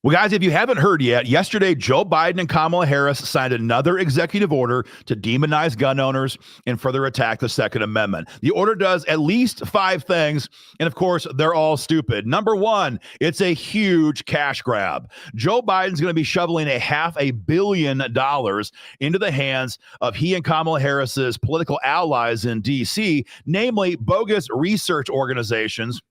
Well, guys, if you haven't heard yet, yesterday Joe Biden and Kamala Harris signed another executive order to demonize gun owners and further attack the Second Amendment. The order does at least 5 things, and of course, they're all stupid. Number 1, it's a huge cash grab. Joe Biden's going to be shoveling $500 million into the hands of he and Kamala Harris's political allies in D.C., namely bogus research organizations,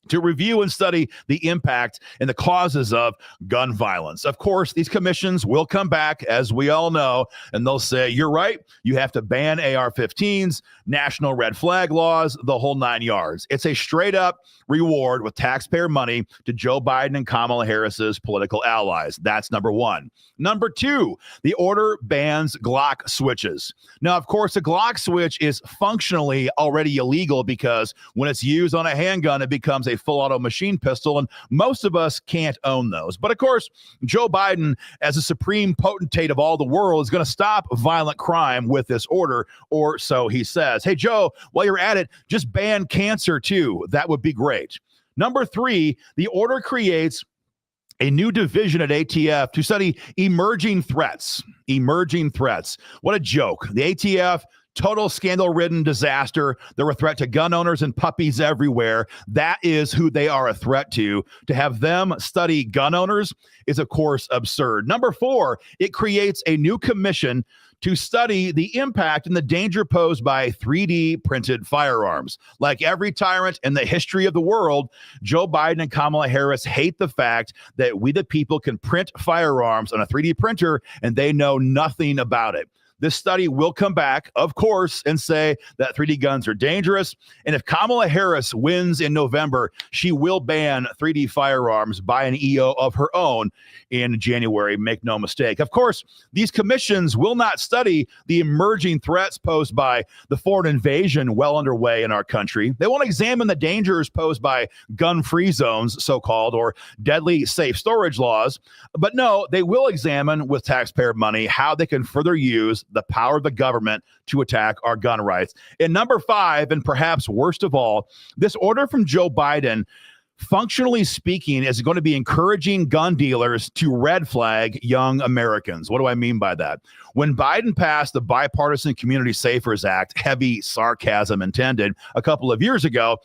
to review and study the impact and the causes of gun violence. Of course, these commissions will come back, as we all know, and they'll say, you're right, you have to ban AR-15s, national red flag laws, the whole 9 yards. It's a straight up reward with taxpayer money to Joe Biden and Kamala Harris's political allies. That's number 1. Number 2, the order bans Glock switches. Now, of course, a Glock switch is functionally already illegal because when it's used on a handgun, it becomes a full auto machine pistol, and most of us can't own those. But of course, Joe Biden, as a supreme potentate of all the world, is going to stop violent crime with this order, or so he says. Hey, Joe, while you're at it, just ban cancer too. That would be great. Number 3, the order creates a new division at ATF to study emerging threats. Emerging threats. What a joke. The ATF, total scandal-ridden disaster. They're a threat to gun owners and puppies everywhere. That is who they are a threat to. To have them study gun owners is, of course, absurd. Number 4, it creates a new commission to study the impact and the danger posed by 3D printed firearms. Like every tyrant in the history of the world, Joe Biden and Kamala Harris hate the fact that we the people can print firearms on a 3D printer and they know nothing about it. This study will come back, of course, and say that 3D guns are dangerous. And if Kamala Harris wins in November, she will ban 3D firearms by an EO of her own in January. Make no mistake. Of course, these commissions will not study the emerging threats posed by the foreign invasion well underway in our country. They won't examine the dangers posed by gun-free zones, so-called, or deadly safe storage laws. But no, they will examine with taxpayer money how they can further use the power of the government to attack our gun rights. And number 5, and perhaps worst of all, this order from Joe Biden, functionally speaking, is going to be encouraging gun dealers to red flag young Americans. What do I mean by that? When Biden passed the Bipartisan Community Safers Act, heavy sarcasm intended, a couple of years ago,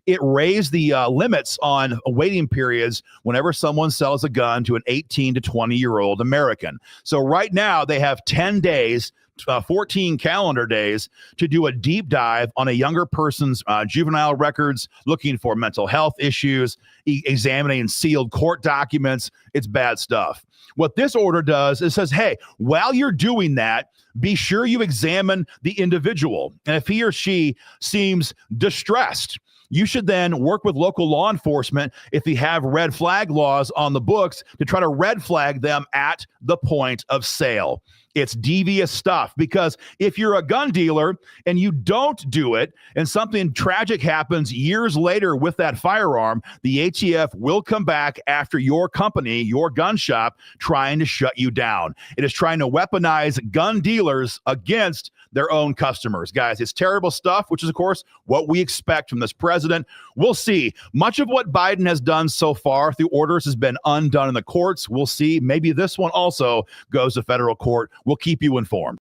it raised the limits on waiting periods whenever someone sells a gun to an 18 to 20-year-old American. So right now they have 10 days, 14 calendar days to do a deep dive on a younger person's juvenile records, looking for mental health issues, examining sealed court documents. It's bad stuff. What this order does is says, hey, while you're doing that, be sure you examine the individual. And if he or she seems distressed, you should then work with local law enforcement if you have red flag laws on the books to try to red flag them at the point of sale. It's devious stuff, because if you're a gun dealer and you don't do it and something tragic happens years later with that firearm, the ATF will come back after your company, your gun shop, trying to shut you down. It is trying to weaponize gun dealers against their own customers. Guys, it's terrible stuff, which is, of course, what we expect from this president. We'll see. Much of what Biden has done so far through orders has been undone in the courts. We'll see. Maybe this one also goes to federal court. We'll keep you informed.